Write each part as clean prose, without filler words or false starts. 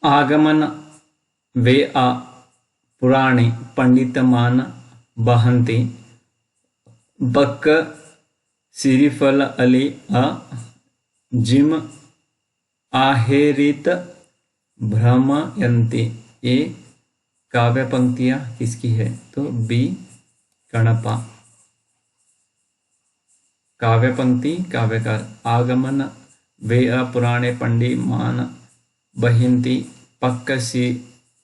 आगमन वे आ पुराणे पंडितमान बहन्ति बक्क सिरिफल अली अ जिम आहेरित भ्रमयन्ति। ये काव्य पंक्तियां किसकी है? तो बी कणपा। काव्य पंक्ति काव्यकार। आगमन वे पुराणे पंडिमान बहिन्ति पक्क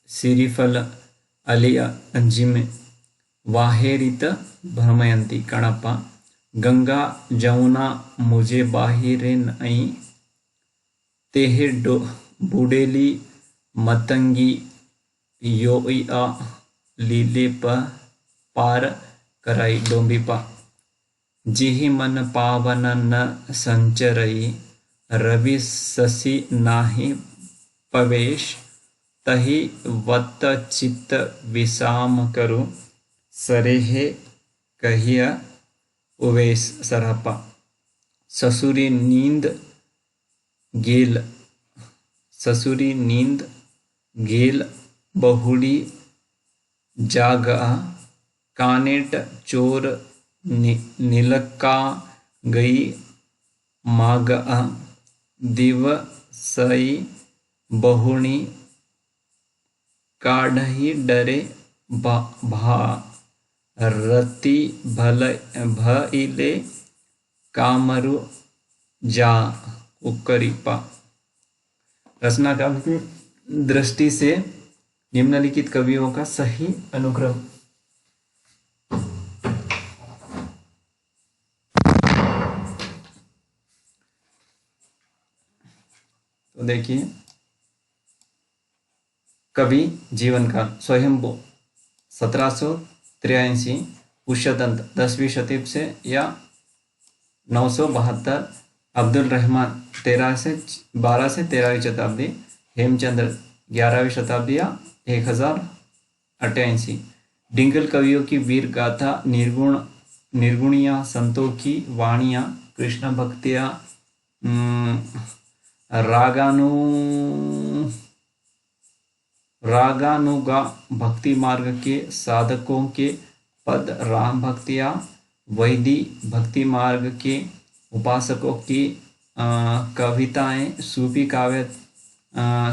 सिरिफल अली जिम वाहेरित भ्रमयन्ति कणपा। गंगा जमुना मुझे बाहिरे नई तेहे बुडेली मतंगी योइया लीले पार कराई डोंबिपा। जिहि मन पावन न संचरई रवि शशि नाहि पवेश तहि वत चित्त विषाम करु सरेहे कहिया उवेश सरहपा। ससुरी नींद गेल बहुड़ी जागा कानेट चोर नीलका गई मागा दिवसई बहुणी काढ़ी डरे रति भइले कामरु जा उकरिपा। रचना का दृष्टि से निम्नलिखित कवियों का सही अनुक्रम। तो देखिए, कवि जीवन काल स्वयंभू 1783, पुष्यदंत 10वीं शताब्दी से या 972, अब्दुल रहमान 12 से 13वीं शताब्दी, हेमचंद्र 11वीं शताब्दी या 1088। डिंगल कवियों की वीर गाथा, निर्गुणिया संतों की वाणियां, कृष्ण भक्तियां, रागानुगा भक्ति मार्ग के साधकों के पद, राम भक्तियां, वैदी भक्ति मार्ग के उपासकों की कविताएं, सूफी काव्य,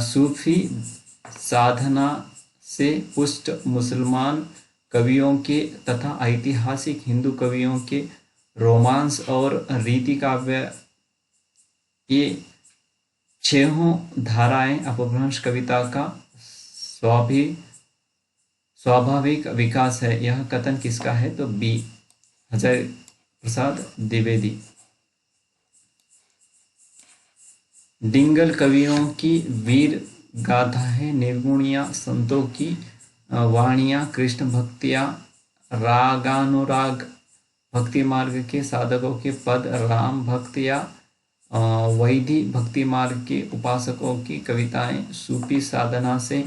सूफी साधना से पुष्ट मुसलमान कवियों के तथा ऐतिहासिक हिंदू कवियों के रोमांस और रीति काव्य। ये छहों धाराएं अपभ्रंश कविता का स्वाभाविक विकास है। यह कथन किसका है? तो बी हजारी प्रसाद द्विवेदी। डिंगल कवियों की वीर गाथाएं, निर्गुणिया संतों की वाणियां, कृष्ण भक्तियां, रागानुराग भक्ति मार्ग के साधकों के पद, राम भक्तियां, वैदी भक्ति मार्ग के उपासकों की कविताएं, सूफी साधना से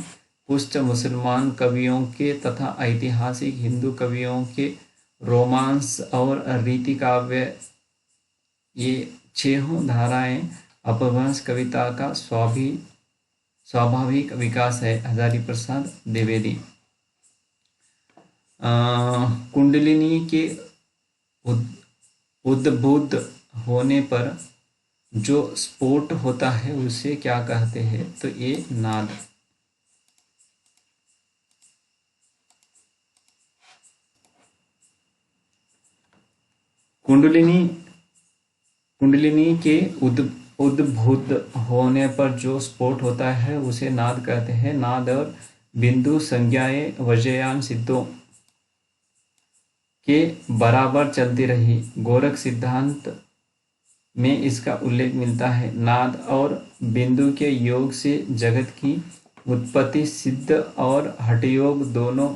पुष्ट मुसलमान कवियों के तथा ऐतिहासिक हिंदू कवियों के रोमांस और रीति काव्य। ये छहों धाराएं अपभ्रंश कविता का स्वाभाविक विकास है। हजारी प्रसाद द्विवेदी। कुंडलिनी के उद्बुद्ध होने पर जो स्फोट होता है उसे क्या कहते हैं? तो ये नाद। कुंडलिनी के उद्बुद्ध होने पर जो स्फोट होता है उसे नाद कहते हैं। नाद और बिंदु संज्ञाएं वज्रयान सिद्धों के बराबर चलती रही। गोरख सिद्धांत में इसका उल्लेख मिलता है। नाद और बिंदु के योग से जगत की उत्पत्ति सिद्ध और हठयोग दोनों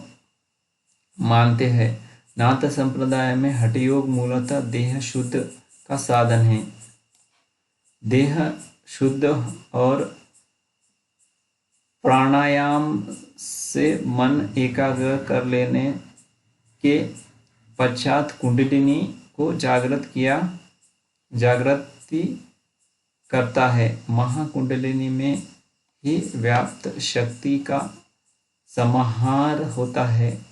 मानते हैं। नाथ संप्रदाय में हठयोग मूलतः देह शुद्ध का साधन है। देह शुद्ध और प्राणायाम से मन एकाग्र कर लेने के पश्चात कुंडलिनी को जागृति करता है। महाकुंडलिनी में ही व्याप्त शक्ति का समाहार होता है।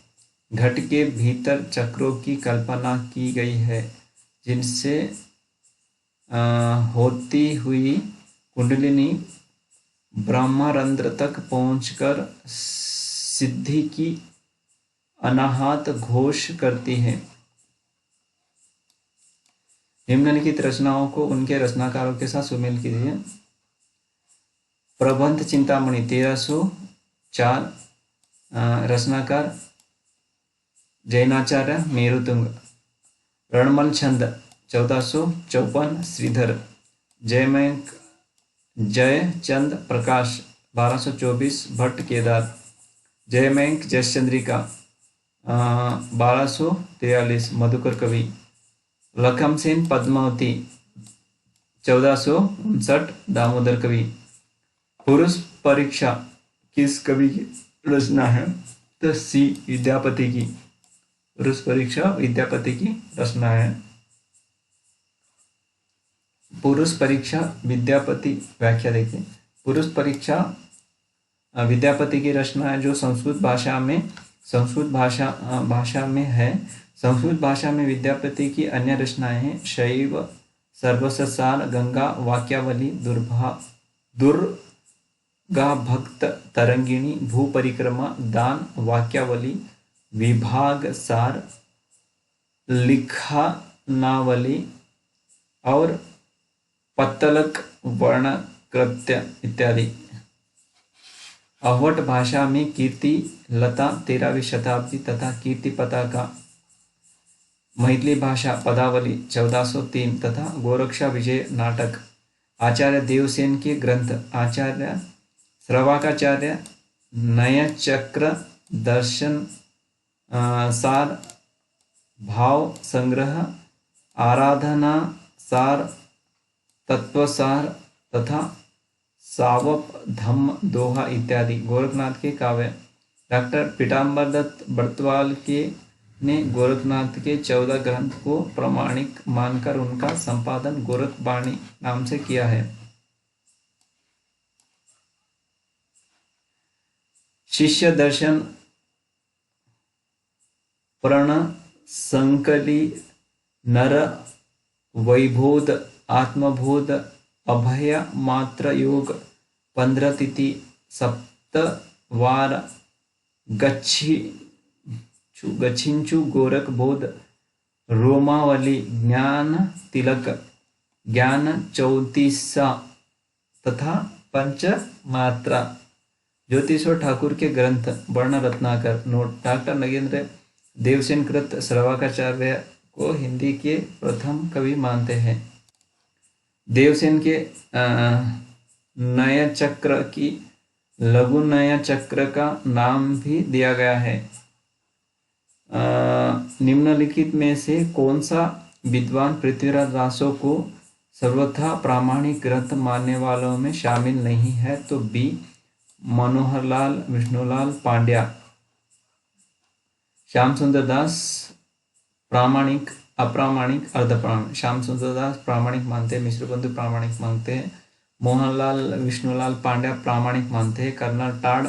घट के भीतर चक्रों की कल्पना की गई है, जिनसे होती हुई कुंडलिनी ब्रह्मरंध्र तक पहुंचकर सिद्धि की अनाहत घोष करती है। निम्नलिखित रचनाओं को उनके रचनाकारों के साथ सुमेल कीजिए। प्रबंध चिंतामणि 1304, रचनाकार जैनाचार्य मेरुतुंग। रणमल छंद 1454, श्रीधर। जयचंद प्रकाश 1224, भट्ट केदार। जयमंक जयचंद्रिका 1243, मधुकर कवि। लखमसेन पद्मावती 1459, दामोदर कवि। पुरुष परीक्षा किस कवि की रचना है? तो सी विद्यापति की। पुरुष परीक्षा विद्यापति की रचना है। पुरुष परीक्षा विद्यापति, व्याख्या देखिए। पुरुष परीक्षा विद्यापति की रचना है जो संस्कृत भाषा में है। संस्कृत भाषा में विद्यापति की अन्य रचनाएं हैं शैव सर्वससार, गंगा वाक्यावली, दुर्गा भक्त तरंगिणी, भू परिक्रमा, दान, वाक्यावली, विभाग सार, लिखानावली और पत्तलक वर्ण कृत्य इत्यादि। अवट भाषा में कीर्ति लता 13वीं शताब्दी तथा कीर्ति पताका। मैथिली भाषा पदावली 1403 तथा गोरक्षा विजय नाटक। आचार्य देवसेन के ग्रंथ आचार्य श्रवाकाचार्य नयचक्र दर्शन सार, भाव संग्रह, आराधना सार, तत्वसार तथा सावप धम्म दोहा इत्यादि। गोरखनाथ के काव्य। डॉक्टर पीताम्बर दत्त बर्तवाल के ने गोरखनाथ के 14 ग्रंथ को प्रामाणिक मानकर उनका संपादन गोरखवाणी नाम से किया है। शिष्य दर्शन, प्रण संकली, नर वैबोध, आत्मबोध, अभय मात्र योग, 15 तिथि, सप्तवार, गच्छिंचु गोरख बोध, रोमावली, ज्ञान तिलक, ज्ञान 34 तथा पंच मात्रा। ज्योतिश्वर ठाकुर के ग्रंथ वर्ण रत्नाकर। नोट: डॉक्टर नगेंद्र देवसेन कृत श्रवाकाचार्य को हिंदी के प्रथम कवि मानते हैं। देवसेन के नय चक्र की लघु नय चक्र का नाम भी दिया गया है। निम्नलिखित में से कौन सा विद्वान पृथ्वीराज रासो को सर्वथा प्रामाणिक ग्रंथ मानने वालों में शामिल नहीं है? तो बी मनोहरलाल विष्णुलाल पांड्या। श्याम सुंदर दास प्रामाणिक, अप्रामाणिक, अर्धप्रामाणिक। श्याम सुंदर दास प्रामाणिक मानते हैं, मिश्र बंधु प्रामाणिक मानते हैं, मोहनलाल विष्णुलाल पांड्या प्रामाणिक मानते हैं, कर्नल टाड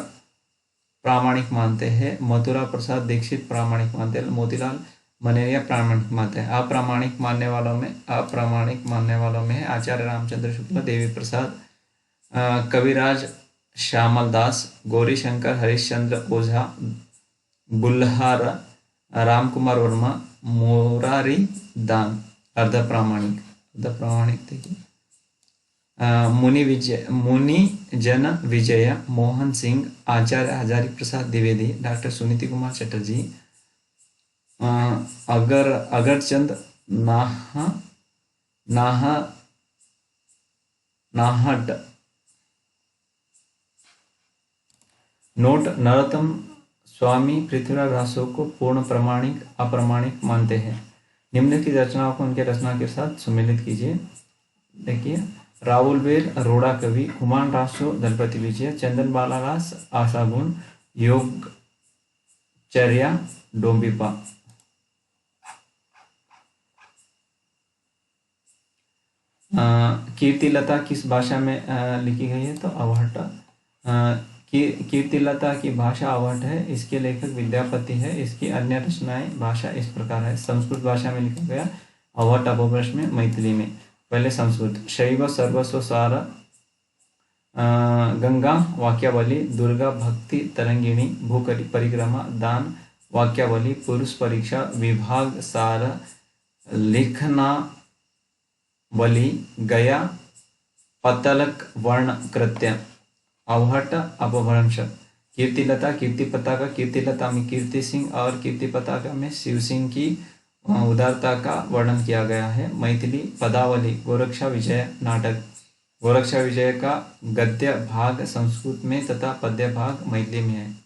प्रामाणिक मानते हैं, मथुरा प्रसाद दीक्षित प्रामाणिक मानते हैं, मोतीलाल मनेरिया प्रामाणिक मानते हैं। अप्रामाणिक मानने वालों में है आचार्य रामचंद्र शुक्ल, देवी प्रसाद, कविराज श्यामल दास, गौरी शंकर, हरिश्चंद्र ओझा, बुल्हार, रामकुमार वर्मा, मोरारी दान। अर्धप्रामाणिक देखिए। मुनि जन विजय, मोहन सिंह, आचार्य हजारी प्रसाद द्विवेदी, डॉक्टर सुनीति कुमार चटर्जी, अगरचंद नाहट। नोट: नरोत्तम स्वामी पृथ्वीराज रासो को पूर्ण प्रामाणिक, अप्रामाणिक मानते हैं। निम्नलिखित रचनाओं को उनके रचना के साथ सम्मिलित कीजिए। देखिए, राहुल बेल रोड़ा कवि, हुमान रासो दलपति विजय, चंदन बालारास आशागुण, योगचर्या डोंबिपा। कीर्तिलता किस भाषा में लिखी गई है? तो अवहट। कीर्तिलता की भाषा अवध है, इसके लेखक विद्यापति है। इसकी अन्य रचनाएं भाषा इस प्रकार है। संस्कृत भाषा में लिखा गया, अवध अपभ्रंश में, मैथिली में। पहले संस्कृत। शैव सर्वस्व सार गंगा वाक्यावली, दुर्गा भक्ति तरंगिणी, भू परिक्रमा, दान वाक्यावली, पुरुष परीक्षा, विभाग सार, लिखना वली, गया पतलक वर्ण कृत्य, अवहट अपभ्रंश। कीर्तिलता, कीर्ति पताका, कीर्तिलता में कीर्ति सिंह और कीर्ति पताका में शिव सिंह की उदारता का वर्णन किया गया है। मैथिली पदावली, गोरक्षा विजय नाटक। गोरक्षा विजय का गद्य भाग संस्कृत में तथा पद्य भाग मैथिली में है।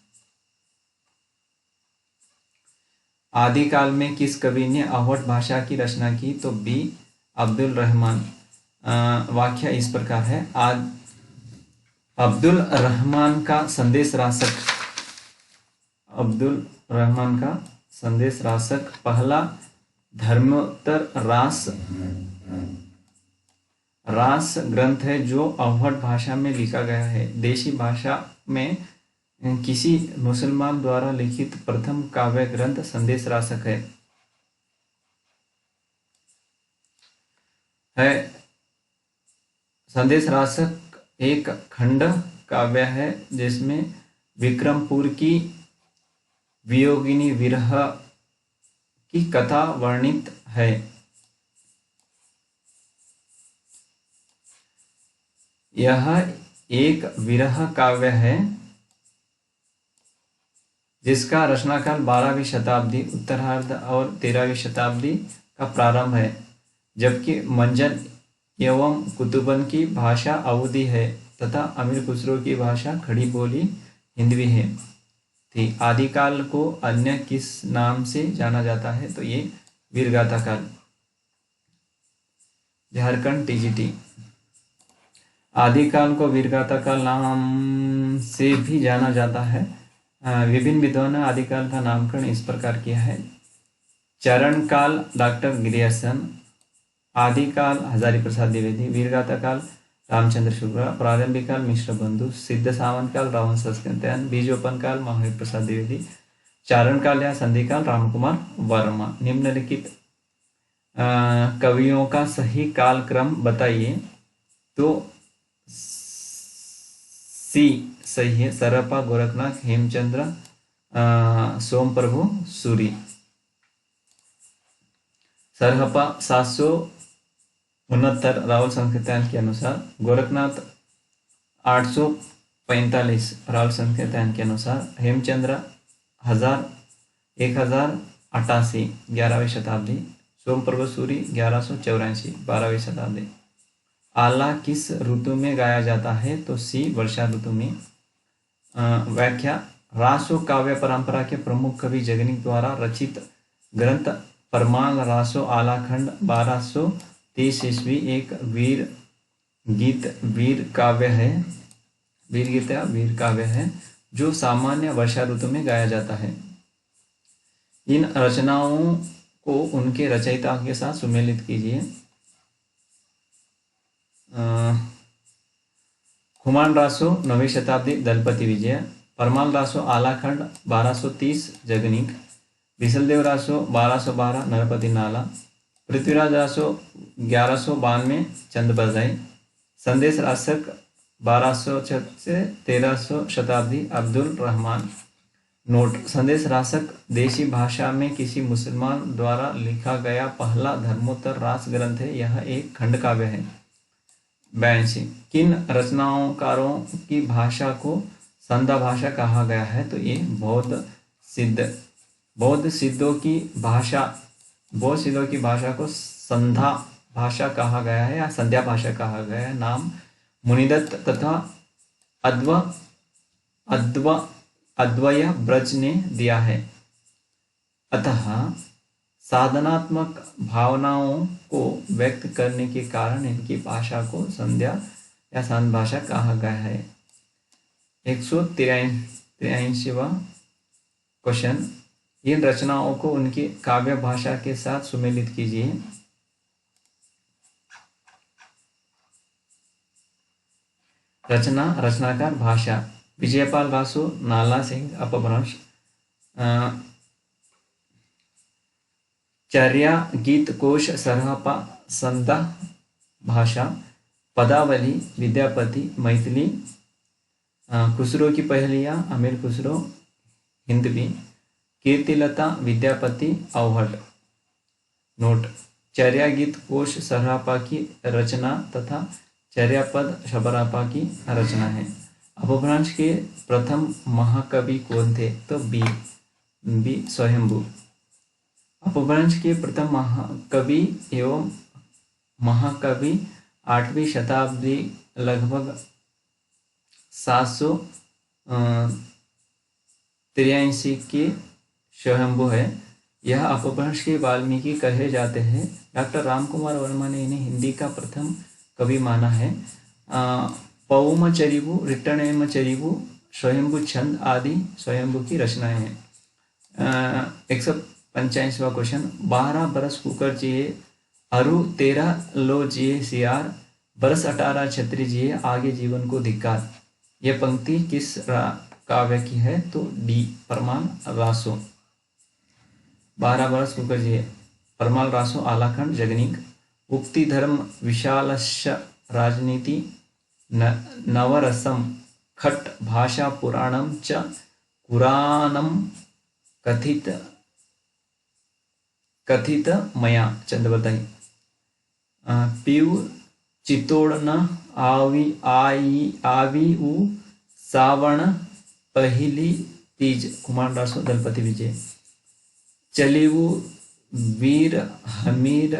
आदिकाल में किस कवि ने अवध भाषा की रचना की? तो बी अब्दुल रहमान। वाक्य इस प्रकार है। अब्दुल रहमान का संदेश रासक, अब्दुल रहमान का संदेश रासक पहला धर्मोत्तर रास ग्रंथ है जो अवध भाषा में लिखा गया है। देशी भाषा में किसी मुसलमान द्वारा लिखित प्रथम काव्य ग्रंथ संदेश रासक है। संदेश रासक एक खंड काव्य है जिसमें विक्रमपुर की वियोगिनी विरह की कथा वर्णित है। यह एक विरह काव्य है जिसका रचनाकाल 12वीं शताब्दी उत्तरार्ध और 13वीं शताब्दी का प्रारंभ है, जबकि मंजन एवं कुतुबन की भाषा अवधी है तथा अमीर खुसरो की भाषा खड़ी बोली हिंदवी है थी। आदिकाल को अन्य किस नाम से जाना जाता है? तो ये वीरगाथा काल। झारखंड टीजीटी। आदिकाल को वीरगाथा काल नाम से भी जाना जाता है। विभिन्न विद्वानों ने आदिकाल का नामकरण इस प्रकार किया है। चरण काल डॉक्टर गिरियसन, आदिकाल हजारी प्रसाद द्विवेदी, वीरगाथा काल रामचंद्र शुक्ला, प्रारंभिक काल मिश्र बंधु, सिद्ध सावंत काल रावण संस्कृत्यायन, बीजोपन काल महावीर प्रसाद द्विवेदी, चारण काल या संधि काल रामकुमार वर्मा। निम्नलिखित कवियों का सही काल क्रम बताइए। तो सी सही है, सरपा गोरखनाथ, हेमचंद्र, सोम प्रभु, सूरी। सरहपा 769 राहुल संस्कृतायन के अनुसार, गोरखनाथ 845 राहुल संस्कृतायन के अनुसार, हेमचंद्र 1088 11वीं शताब्दी, सोम प्रभु सूरी 1184 12वीं शताब्दी। आला किस ऋतु में गाया जाता है? तो सी वर्षा ऋतु में। व्याख्या, रासो काव्य परंपरा के प्रमुख कवि जगनीक द्वारा रचित ग्रंथ परमाल रासो आलाखंड 1230 ईस्वी एक वीर काव्य है, वीर गीत या वीर काव्य है जो सामान्य वर्षा ऋतु में गाया जाता है। इन रचनाओं को उनके रचयिता के साथ सुमेलित कीजिए। खुमान रासो 9वीं शताब्दी दलपति विजय, परमाल रासो आलाखंड 1230 जगनीक, बिसलदेव रासो 1212 नरपति नाला, पृथ्वीराज रासो 1192 चंद बजाई, संदेश रासक 1206 से 1300 शताब्दी अब्दुल रहमान। नोट, संदेश रासक देशी भाषा में किसी मुसलमान द्वारा लिखा गया पहला धर्मोत्तर रास ग्रंथ है। यह एक खंड काव्य है। 82, किन रचनाकारों की भाषा को संधा भाषा कहा गया है? तो ये बौद्ध सिद्धों की भाषा को संधा भाषा कहा गया है या संध्या भाषा कहा गया है। नाम मुनिदत्त तथा अद्वय ब्रज ने दिया है। अतः साधनात्मक भावनाओं को व्यक्त करने के कारण इनकी भाषा को संध्या या शांत भाषा कहा गया है। 183वां क्वेश्चन, इन रचनाओं को उनकी काव्य भाषा के साथ सुमेलित कीजिए। रचना रचनाकार भाषा विजयपाल रासो नाला सिंह अपभ्रंश चर्या गीत कोश सरहपा संदा भाषा पदावली विद्यापति मैथिली खुसरो की पहेलियाँ अमीर खुसरो हिंदवी कीर्तिलता विद्यापति अवहट। नोट चर्या गीत कोश सरहपा की रचना तथा चर्यापद शबरापा की रचना है। अपभ्रंश के प्रथम महाकवि कौन थे? तो बी स्वयंभू। अपभ्रंश के प्रथम महाकवि एवं महाकवि 8वीं शताब्दी लगभग 783 के स्वयंभू है। यह अपभ्रंश के वाल्मीकि कहे जाते हैं। डॉक्टर रामकुमार वर्मा ने इन्हें हिंदी का प्रथम कवि माना है। पौम चरिबु रिट्टणेम चरिबु स्वयंभू छंद आदि स्वयंभू की रचनाएं हैं। 185वां क्वेश्चन 12 बरस कुकर जिए अरु 13 लो जिए सियार बरस 18 छत्री जिए आगे जीवन को धिक्कार। यह पंक्ति किस काव्य की है? तो डी परमाल रासो। 12 बरस कुकर जिए परमाल रासो आलाखंड जगनीक। उक्ति धर्म विशालस्य राजनीति नवरसम खट भाषा पुराणम च कुरानम कथित मया चंद्रवताई। पीव चितोड़न आवी उ सावण पहली तीज कुमार दासो दलपति विजय। चलीवु वीर हमीर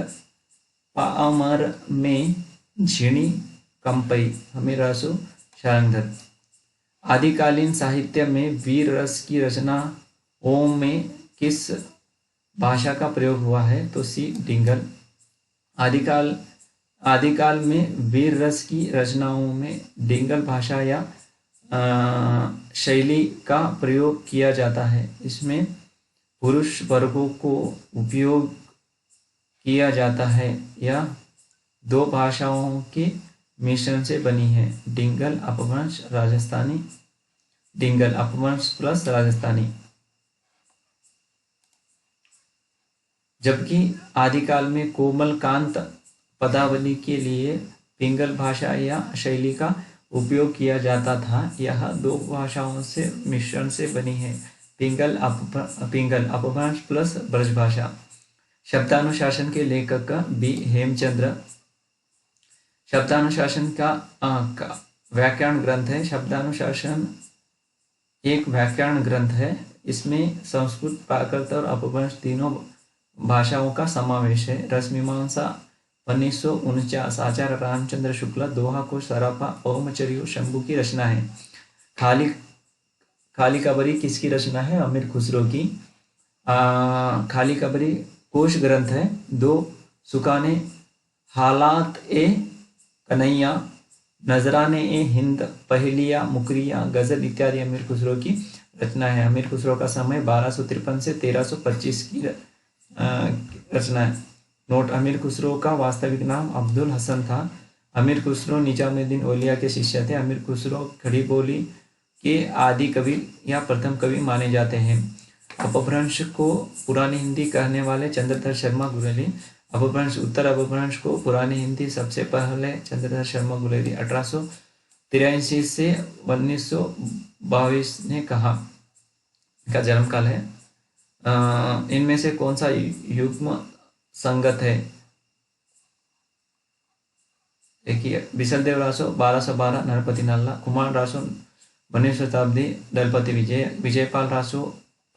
पामर में झिणी कंपई हमीर रासो शारंगधर। आदिकालीन साहित्य में वीर रस की रचना ओम में किस भाषा का प्रयोग हुआ है? तो सी डिंगल। आदिकाल में वीर रस की रचनाओं में डिंगल भाषा या शैली का प्रयोग किया जाता है। इसमें पुरुष वर्गों को उपयोग किया जाता है। यह 2 भाषाओं के मिश्रण से बनी है। डिंगल अपभ्रंश राजस्थानी। डिंगल अपभ्रंश प्लस राजस्थानी। जबकि आदिकाल में कोमलकांत पदावली के लिए पिंगल भाषा या शैली का उपयोग किया जाता था। यह 2 भाषाओं से मिश्रण से बनी है। पिंगल अपभ्रंश प्लस ब्रजभाषा। शब्दानुशासन के लेखक बी हेमचंद्र। शब्दानुशासन का व्याकरण ग्रंथ है। शब्दानुशासन एक व्याकरण ग्रंथ है। इसमें संस्कृत प्राकृत और अपभ्रंश तीनों भाषाओं का समावेश है। रसमीमांसा 1949 आचार्य रामचंद्र शुक्ला दोहा को सरापा ओमचर्यो शंभू की रचना है। खाली कबरी किसकी रचना है? अमीर खुसरो की। खाली कबरी कोश ग्रंथ है। 2 सुकाने हालात ए कन्हैया नजराने ए हिंद पहेलिया मुकरिया गजल इत्यादि अमीर खुसरो की रचना है। अमीर खुसरो का समय 1253 से 1325 की रचना है। नोट अमीर खुसरो का वास्तविक नाम अब्दुल हसन था। अमीर खुसरो निजामुद्दीन औलिया के शिष्य थे। अमीर खुसरो खड़ी बोली के आदि कवि या प्रथम कवि माने जाते हैं। अपभ्रंश को पुरानी हिंदी कहने वाले चंद्रधर शर्मा गुलेरी। अपभ्रंश उत्तर अपभ्रंश को पुरानी हिंदी सबसे पहले चंद्रधर शर्मा गुलेरी 1883 से 1922 ने कहा। इनका जन्म काल है। इनमें से कौन सा युग्म संगत है? देखिए बिसलदेव रासो 1212 नरपति नाला। कुमार रासो 19वीं शताब्दी दलपति विजय। विजयपाल रासो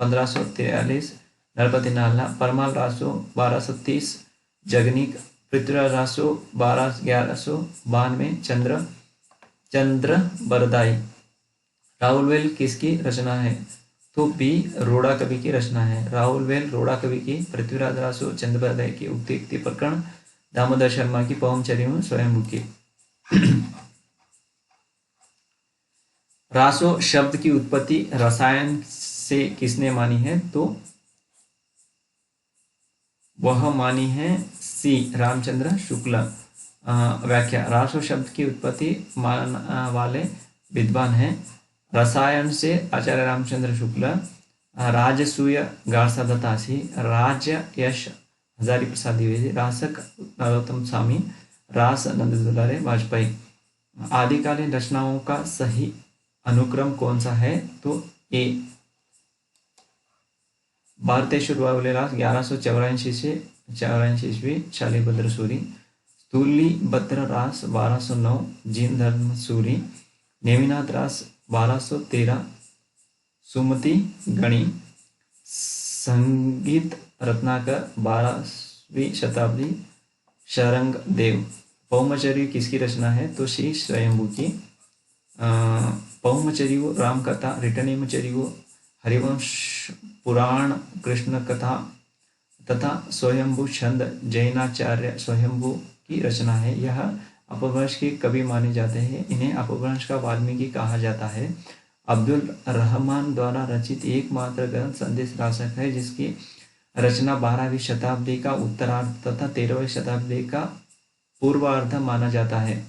1543 नरपति नाला। परमाल रासो 1230 जगनीक। पृथ्वीराज रासो 1192 चंद्र बरदाई। राहुलवेल किसकी रचना है? तो बी रोड़ा कवि की रचना है। राहुलवेल रोड़ा कवि की। पृथ्वीराज रासो चंद्र बरदाई की उक्ति प्रकरण। दामोदर शर्मा की पवनचर्या स्वयंभू की। रासो शब्द की उत्पत्ति रसायन से किसने मानी है? तो वह मानी है सी रामचंद्र शुक्ला। व्याख्या, रासो शब्द की उत्पत्ति वाले विद्वान हैं। रसायन से आचार्य रामचंद्र शुक्ल, राजसूय गार्सदत्तासी, राज्य यश हजारी प्रसाद द्विवेदी, रासक नरोत्तम स्वामी, रास नंद दुलारे वाजपेयी। आदिकालीन रचनाओं का सही अनुक्रम कौन सा है? तो ए। भारतेश्वर रास 1184 से 84 ईस्वी, शालिभद्र सूरी। स्थूली भद्र रास 1209, जीन धर्म सूरी। नेमिनाथ रास 1213, सुमति गणी। संगीत रत्नाकर 12वीं शताब्दी, शरंग देव। पौमचर्य किसकी रचना है? तो श्री स्वयंभू की। पौमचर्यो रामकथा, रिटनेमचर्यो हरिवंश पुराण कृष्ण कथा तथा स्वयंभू छंद जैनाचार्य स्वयंभू की रचना है। यह अपभ्रंश के कवि माने जाते हैं। इन्हें अपभ्रंश का वाल्मीकि कहा जाता है। अब्दुल रहमान द्वारा रचित एकमात्र ग्रंथ संदेश रासक है, जिसकी रचना 12वीं शताब्दी का उत्तरार्ध तथा 13वीं शताब्दी का पूर्वार्ध माना जाता है।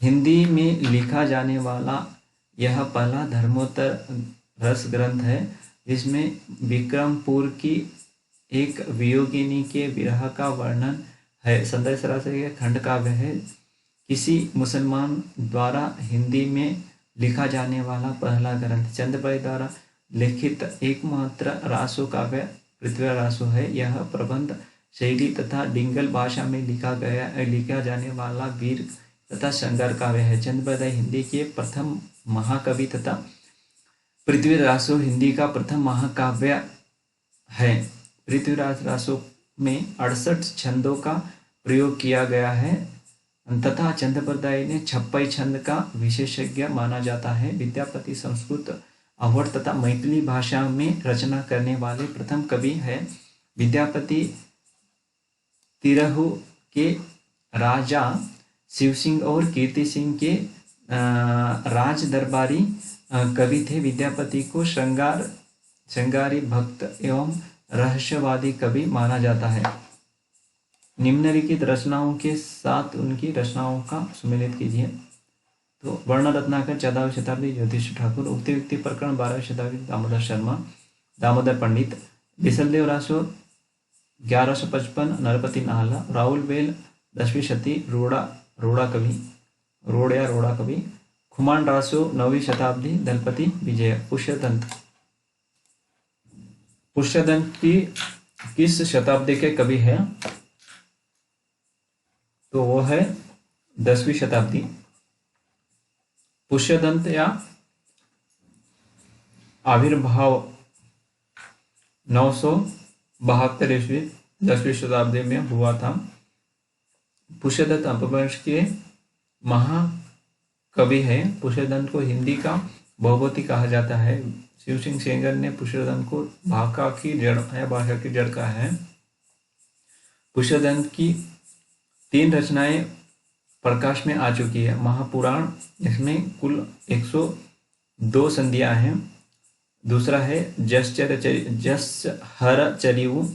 हिंदी में लिखा जाने वाला यह पहला धर्मोत्तर रस ग्रंथ है, जिसमें विक्रमपुर की एक वियोगिनी के विरह का वर्णन है। संदेश रासक एक खंड काव्य है। किसी मुसलमान द्वारा हिंदी में लिखा जाने वाला पहला ग्रंथ। चंद्रभाई द्वारा लिखित एकमात्र रासो काव्य पृथ्वी रासो है। यह प्रबंध शैली तथा डिंगल भाषा में लिखा जाने वाला वीर तथा श्रृंगार काव्य है। चंद्रभाई हिंदी के प्रथम महाकवि तथा पृथ्वीराज रासो हिंदी का प्रथम महाकाव्य है। पृथ्वीराज रासो में 68 छंदों का प्रयोग किया गया है तथा चंद्रप्रदाय ने 56 छंद का विशेषज्ञ माना जाता है। विद्यापति संस्कृत, अवध तथा मैथिली भाषा में रचना करने वाले प्रथम कवि है। विद्यापति तिरहु के राजा शिव सिंह और कीर्ति सिंह के राज दरबारी कवि थे। विद्यापति को श्रृंगारी भक्त एवं रहस्यवादी कवि माना जाता है। निम्नलिखित रचनाओं के साथ उनकी रचनाओं का सुमेलित कीजिए। तो वर्ण रत्नाकर 14वीं शताब्दी ज्योतिष ठाकुर, उक्ति व्यक्ति प्रकरण 12वीं शताब्दी दामोदर शर्मा, दामोदर पंडित। बिसलदेव रासो 1155, नरपति नाहला। राहुल बेल 10वीं शती, रोड़ा कवि। खुमान रासो 9वीं शताब्दी, दलपति विजय। पुष्यदंत की किस शताब्दी के कवि है? तो वो है 10वीं शताब्दी। पुष्यदंत या आविर्भाव 972 ईस्वी 10वीं शताब्दी में हुआ था। पुष्यदंत अपभ्रंश के महाकवि है। पुष्यदंत को हिंदी का भगवती कहा जाता है। शिव सिंह सेंगर ने पुष्यदंत को भाषा की जड़ कहा है। पुष्यदंत की 3 रचनाएं प्रकाश में आ चुकी है। महापुराण, इसमें कुल 102 संधियां हैं। दूसरा है जसहरचर्यु।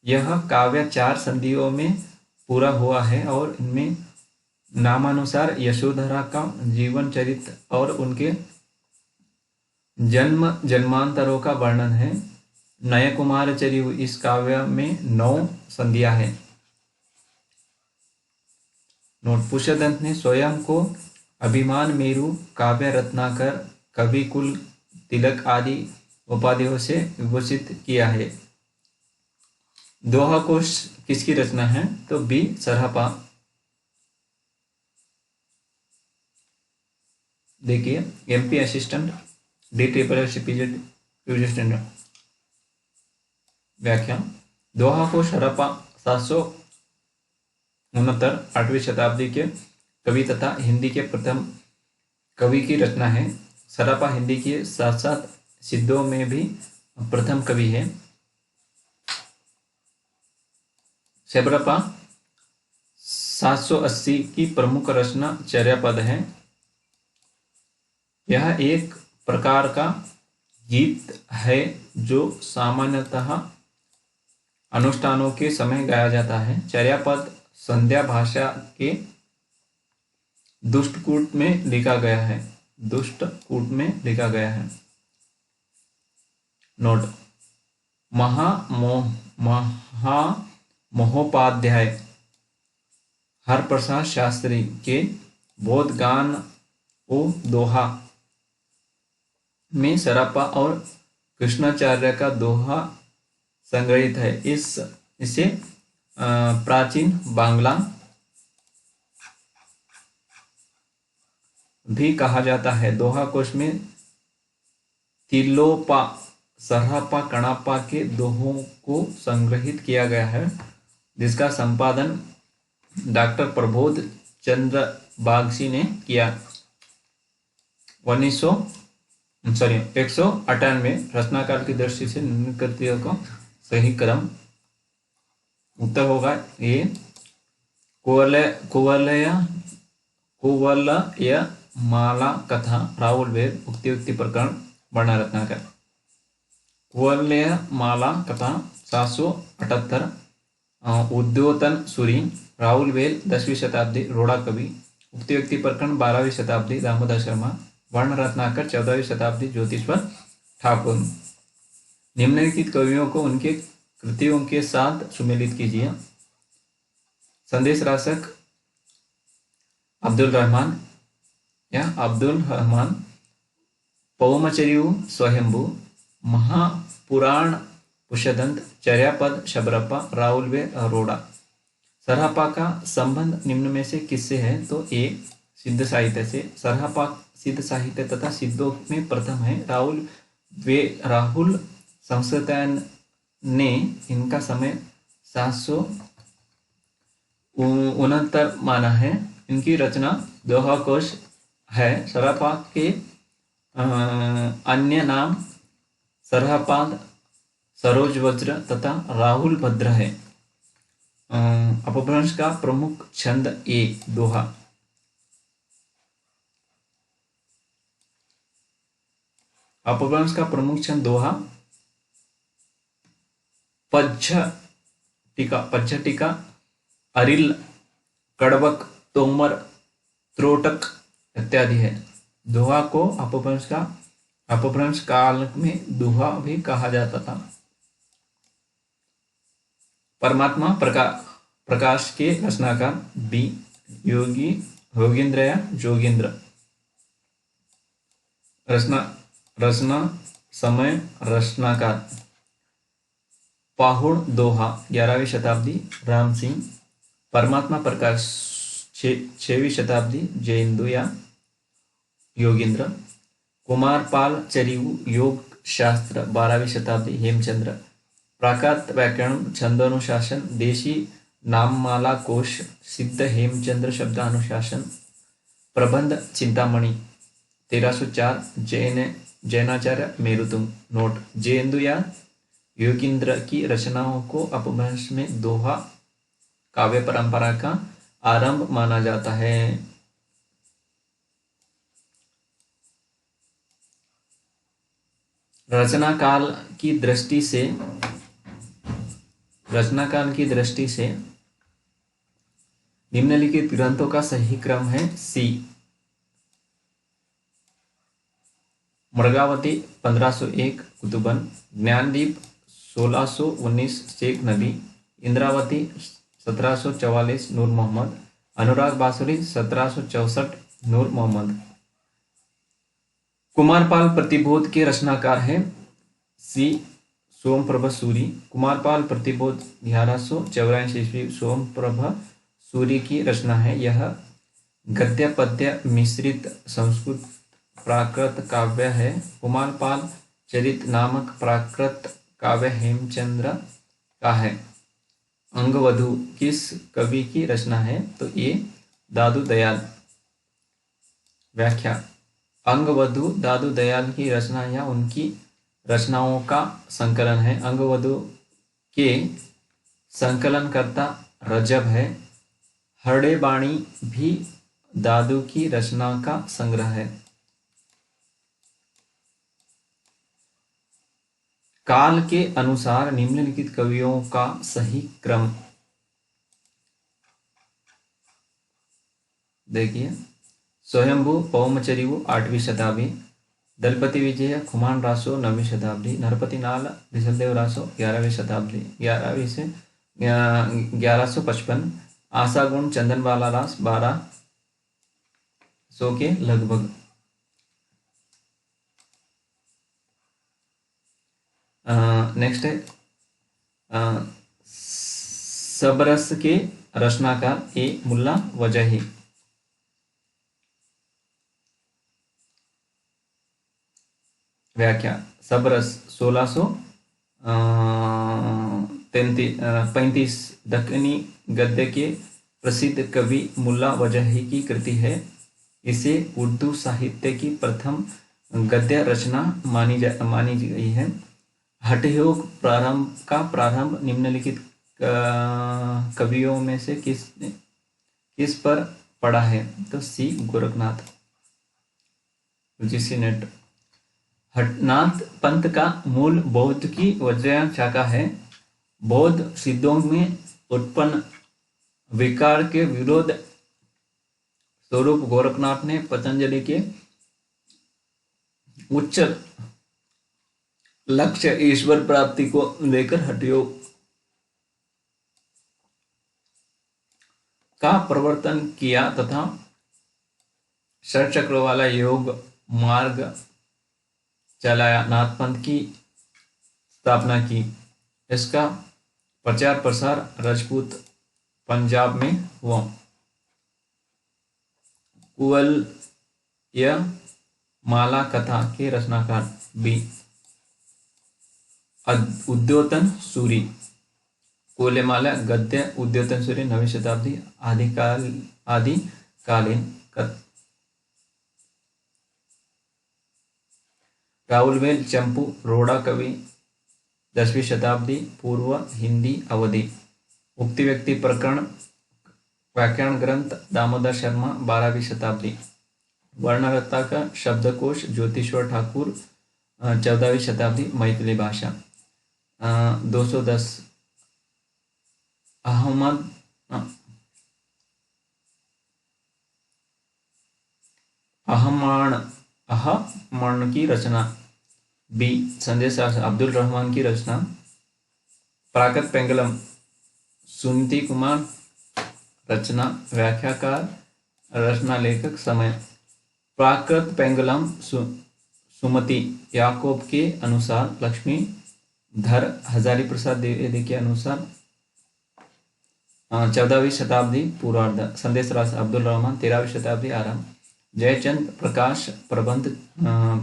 यह काव्य 4 संधियों में पूरा हुआ है और इनमें नामानुसार यशोधरा का जीवन चरित्र और उनके जन्म जन्मांतरों का वर्णन है। नय कुमार चर्यु, इस काव्य में 9 संधियां हैं। नोट, पुष्यदंत ने स्वयं को अभिमान मेरु, काव्य रत्नाकर, कवि कुल तिलक आदि उपाधियों से विभूषित किया है। दोहा कोश किसकी रचना है? तो बी सरहपा। देखिए, एमपी असिस्टेंट DSSS स्टैंडर्ड। व्याख्या, दोहा कोश हरप्पा 769 8वीं शताब्दी के कवि तथा हिंदी के प्रथम कवि की रचना है। सरहपा हिंदी के साथ साथ सिद्धों में भी प्रथम कवि है। सरहपा 780 की प्रमुख रचना चर्यापद है। यह एक प्रकार का गीत है जो सामान्यतः अनुष्ठानों के समय गाया जाता है। चर्यापद संध्या भाषा के दुष्टकूट में लिखा गया है। दुष्टकूट में लिखा गया है। नोट, महामहोपाध्याय हरप्रसाद शास्त्री के बोधगान ओ दोहा में सरापा और कृष्णाचार्य का दोहा संग्रहित है। इसे प्राचीन बांग्ला भी कहा जाता है। दोहा कोश में तिलोपा, सरापा, कणापा के दोहों को संग्रहित किया गया है, जिसका संपादन डॉक्टर प्रबोध चंद्र बागची ने किया। 198 रचनाकाल की दृष्टि से निम्न कृतियों का सही क्रम। उत्तर होगा ये कुवलय माला कथा, राहुल वेद, उक्ति प्रकरण, वर्ण रत्नाकर। कुवलय माला कथा 778, उद्योतन सूरी, राहुल वेल 10वीं शताब्दी, रोड़ा कवि। उक्ति प्रकरण 12वीं शताब्दी, दामोदर शर्मा। वर्ण रत्नाकर 14वीं शताब्दी, ज्योतिश्वर ठाकुर। निम्नलिखित कवियों को उनके कृतियों के साथ सुमेलित कीजिए। संदेश राशक अब्दुल रहमान या अब्दुल रहमान, पौमचर्यु स्वयंभू, महापुराण पुष्यदंत, चर्यापद शबरप्पा, राहुल वे अरोड़ा। सरापा का संबंध निम्न में से किससे है? तो ए सिद्ध साहित्य से। सरापा सिद्ध साहित्य तथा सिद्धों में प्रथम है। राहुल संस्कृतायन ने इनका समय 769 माना है। इनकी रचना दोहा कोश है। सरापा के अन्य नाम सरहपाद, सरोज वज्र तथा राहुल भद्र है। अपभ्रंश का प्रमुख छंद ए दोहा। अपभ्रंश का प्रमुख छंद दोहा। पज्झटिका, अरिल, कड़वक, तोमर, त्रोटक इत्यादि है। दोहा को अपभ्रंश काल में दोहा भी कहा जाता था। परमात्मा प्रकाश के रचनाकार बी योगींद्र या जोगेंद्र। रचना समय रचनाकार पाहुड़ दोहा 11वीं शताब्दी, राम सिंह। परमात्मा प्रकाश 6वीं शताब्दी, जयेंदु या योगेंद्र। कुमारपाल चरिऊ योग शास्त्र 12वीं शताब्दी, हेमचंद्र। प्राकृत व्याकरण छंदानुशासन, देशी नाममाला कोश, सिद्ध हेमचंद्र शब्दानुशासन। प्रबंध चिंतामणि 1304, जैनाचार्य मेरुतुंग। नोट, जयेंदु या योगींद्र की रचनाओं को अपभ्रंश में दोहा काव्य परंपरा का आरंभ माना जाता है। रचनाकाल की दृष्टि से निम्नलिखित ग्रंथों का सही क्रम है। सी मृगावती 1501 कुतुबन, ज्ञानदीप 1619 शेख नबी, इंद्रावती 1744 नूर मोहम्मद, अनुराग बासुरी 1764 नूर मोहम्मद। कुमारपाल प्रतिबोध के रचनाकार हैं सी सोमप्रभ सूरी। कुमारपाल प्रतिबोध 1184 ईस्वी सोमप्रभ सूरी की रचना है। यह गद्य पद्य मिश्रित संस्कृत प्राकृत काव्य है। कुमारपाल चरित नामक प्राकृत काव्य हेमचंद्र का है। अंगवधु किस कवि की रचना है? तो ये दादू दयाल। व्याख्या, अंगवधु दादू दयाल की रचना या उनकी रचनाओं का संकलन है। अंगवधु के संकलनकर्ता रजब है। हरड़े बाणी भी दादू की रचना का संग्रह है। काल के अनुसार निम्नलिखित कवियों का सही क्रम देखिए। स्वयंभू पौमचरिवु 8वीं शताब्दी, दलपति विजय खुमान रासो 9वीं शताब्दी, नरपति नाल रिसलदेव रासो 11वीं शताब्दी 11वीं से 1155, आशागुण चंदनबाला रास 1200 के लगभग। नेक्स्ट है सबरस के रचनाकार ए मुल्ला वजही। व्याख्या। सबरस 1635 दक्कनी गद्य के प्रसिद्ध कवि मुल्ला वजही की कृति है। इसे उर्दू साहित्य की प्रथम गद्य रचना मानी गई है। हठयोग प्रारंभ निम्नलिखित कवियों में से किस पर पड़ा है? तो C Gorakhnath. UGC NET. Hathnath पंथ का मूल बौद्ध की वज्रयान शाखा है। बौद्ध सिद्धों में उत्पन्न विकार के विरोध स्वरूप गोरखनाथ ने पतंजलि के उच्च लक्ष्य ईश्वर प्राप्ति को लेकर हठयोग का प्रवर्तन किया तथा षट चक्र वाला योग मार्ग चलाया। नाथपंथ की स्थापना की। इसका प्रचार प्रसार राजपूत पंजाब में हुआ। कुवलय माला कथा के रचनाकार बी उद्योतन सूरी। कुवलयमाला गद्य उद्योतन सूरी 9वीं शताब्दी आदिकालीन। राहुलवेल चंपू रोड़ा कवि 10वीं शताब्दी पूर्व हिंदी अवधि। उक्ति व्यक्ति प्रकरण व्याकरण ग्रंथ दामोदर शर्मा 12वीं शताब्दी। वर्णरत्ता का शब्दकोश ज्योतिश्वर ठाकुर 14वीं शताब्दी मैथिली भाषा। 210 अहमण की रचना बी संदेश अब्दुल रहमान की रचना। प्राकृत पेंगलम सुनीति कुमार रचना। व्याख्याकार रचना लेखक समय। प्राकृत पेंगलम सुमति याकोब के अनुसार लक्ष्मी धर हजारी प्रसाद द्विवेदी के अनुसार 14वीं शताब्दी पूर्वार्ध। संदेश राज अब्दुल रहमान 13वीं शताब्दी आरंभ। जयचंद प्रकाश प्रबंध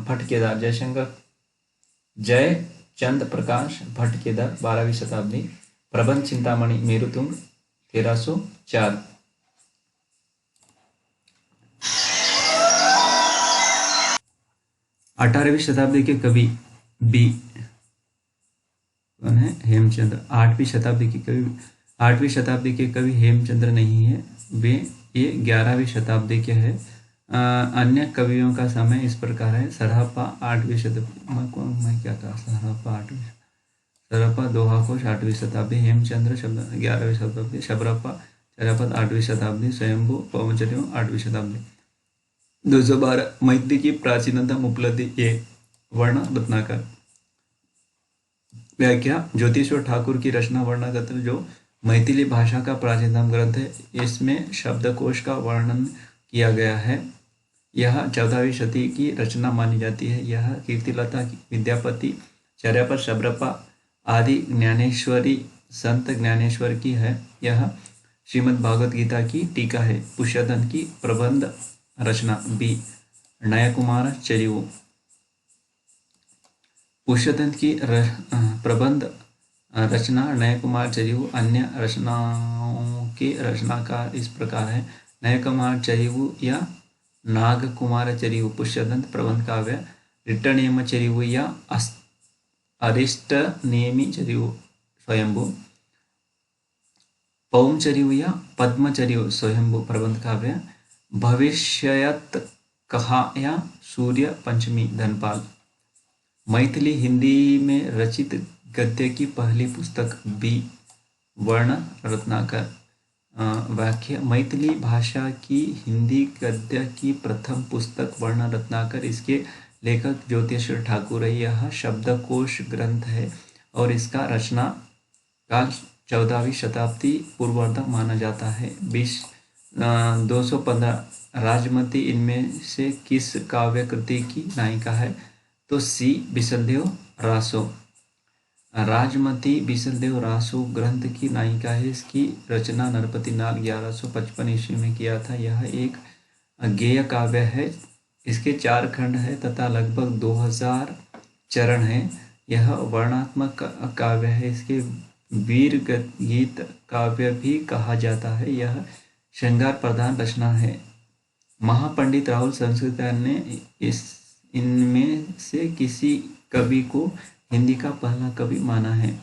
भट्टकेदार जयचंद प्रकाश भट्टकेदार 12वीं शताब्दी। प्रबंध चिंतामणि मेरुतुंग 1304। अठारहवीं शताब्दी के कवि बी कौन है? हेमचंद्र। 8वीं शताब्दी के कवि हेमचंद्र नहीं है, ये 11वीं शताब्दी के हैं। अन्य कवियों का समय इस प्रकार है। सरहप्पा 8वीं शताब्दी, सरहप्पा दोहाकोश 8वीं शताब्दी। हेमचंद्र 11वीं शताब्दी। शबरप्पा चरापद 8वीं शताब्दी। स्वयंभू पौमचर्य 8वीं शताब्दी। 212 मैत्री की प्राचीनतम उपलब्धि ये वर्ण रत्नाकर। व्याख्या। ज्योतिश्वर ठाकुर की रचना वर्णगत्र जो मैथिली भाषा का प्राचीनतम ग्रंथ है, इसमें शब्दकोश का वर्णन किया गया है। यह 14वीं शती की रचना मानी जाती है। यह कीर्तिलता विद्यापति चर्यापद शबरप्पा आदि ज्ञानेश्वरी संत ज्ञानेश्वर की है। यह श्रीमद् भागवत गीता की टीका है। पुष्यधन की प्रबंध रचना बी नयकुमार चरिवु। पुष्यधन की प्रबंध रचना नयकुमार चरिवु। अन्य रचनाओं के रचनाकार इस प्रकार है। नयकुमार चरिवु या नागकुमार चरिवु पुष्यदंत प्रबंध काव्य। रिट्टनेम चरिवु या अरिष्ट नेमि चरिवु स्वयंभू। पौमचरिवु या पद्मचरिवु स्वयंभू प्रबंध काव्य। भविष्यत कहा या सूर्य पंचमी धनपाल। मैथिली हिंदी में रचित गद्य की पहली पुस्तक बी वर्ण रत्नाकर। व्याख्या, मैथिली भाषा की हिंदी गद्य की प्रथम पुस्तक वर्ण रत्नाकर, इसके लेखक ज्योतिषर ठाकुर है। यह शब्दकोश ग्रंथ है और इसका रचना काल 14वीं शताब्दी पूर्वार्ध माना जाता है। 215 राजमती इनमें से किस काव्य कृति की नायिका है? तो सी बिसलदेव रासो। राजमती बिसलदेव रासो ग्रंथ की नायिका है। इसकी रचना नरपति नाग 1155 ईस्वी में किया था। यह एक गेय काव्य है। इसके 4 खंड है तथा लगभग 2000 चरण हैं। यह वर्णात्मक काव्य है। इसके वीर गीत काव्य भी कहा जाता है। यह श्रृंगार प्रधान रचना है। महापंडित राहुल संस्कृतायन ने इनमें से किसी कवि को हिंदी का पहला कवि माना है?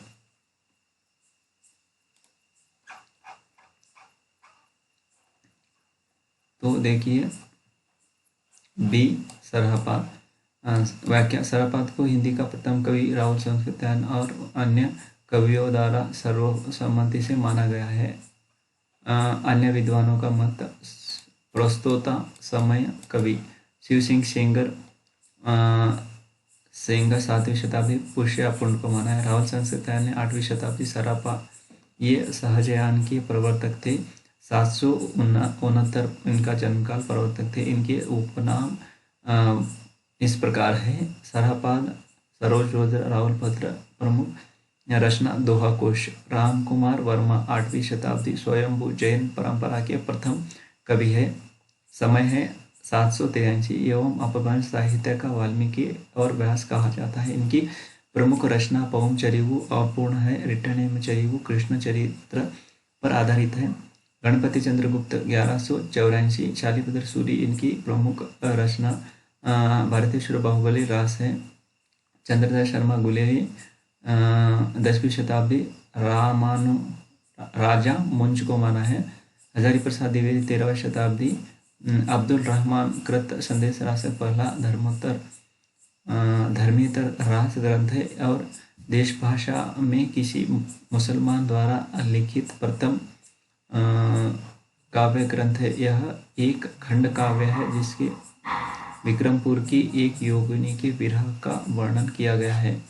तो देखिए बी सरहपाद। व्याख्या, सरहपाद को हिंदी का प्रथम कवि राहुल संस्कृतायन और अन्य कवियों द्वारा सर्वसम्मति से माना गया है। अन्य विद्वानों का मत, प्रस्तोता समय कवि शिव सिंह सेंगर 7वीं शताब्दी पुष्य पुंड को माना है। राहुल संस्कृतायन ने 8वीं शताब्दी सरापा, ये सहजयान के प्रवर्तक थे। 769 इनका जन्मकाल प्रवर्तक थे। इनके उपनाम इस प्रकार है: सरहपाद, सरोज रुद्र, राहुल भद्र प्रमुख। रचना दोहा कोश। राम कुमार वर्मा 8वीं शताब्दी स्वयंभू जैन परंपरा के प्रथम कवि है। समय है 783 एवं अपभ्रंश साहित्य का वाल्मीकि और व्यास कहा जाता है। इनकी प्रमुख रचना पवम चरिवु अपूर्ण है। रिटर्न चरिवु कृष्ण चरित्र पर आधारित है। गणपति चंद्रगुप्त 1184, शालिभद्र सूरी इनकी प्रमुख रचना। भारतेश्वर बाहुबली रास है। चंद्रदयाल शर्मा गुलेरी 10वीं शताब्दी राजा मुंज को माना है। हजारी प्रसाद द्विवेदी 13वीं शताब्दी। अब्दुल रहमान कृत संदेश रासक पहला धर्मेतर रास ग्रंथ है और देश भाषा में किसी मुसलमान द्वारा लिखित प्रथम काव्य ग्रंथ है। यह एक खंड काव्य है जिसके विक्रमपुर की एक योगिनी के विरह का वर्णन किया गया है।